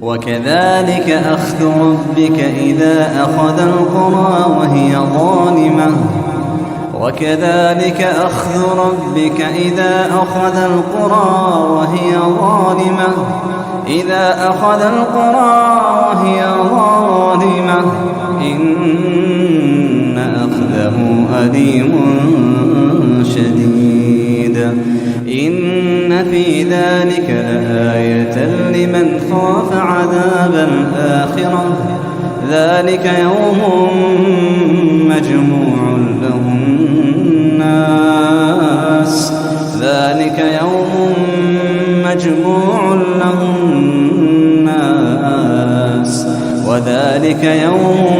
وكذلك أخذ ربك إذا أخذ القرى وهي ظالمة وكذلك أخذ ربك إذا أخذ القرى وهي ظالمة إن أخذه أليم شديد. إن في ذلك لآية لمن خاف عذاب الآخرة ذلك يوم مجموع له الناس وذلك يوم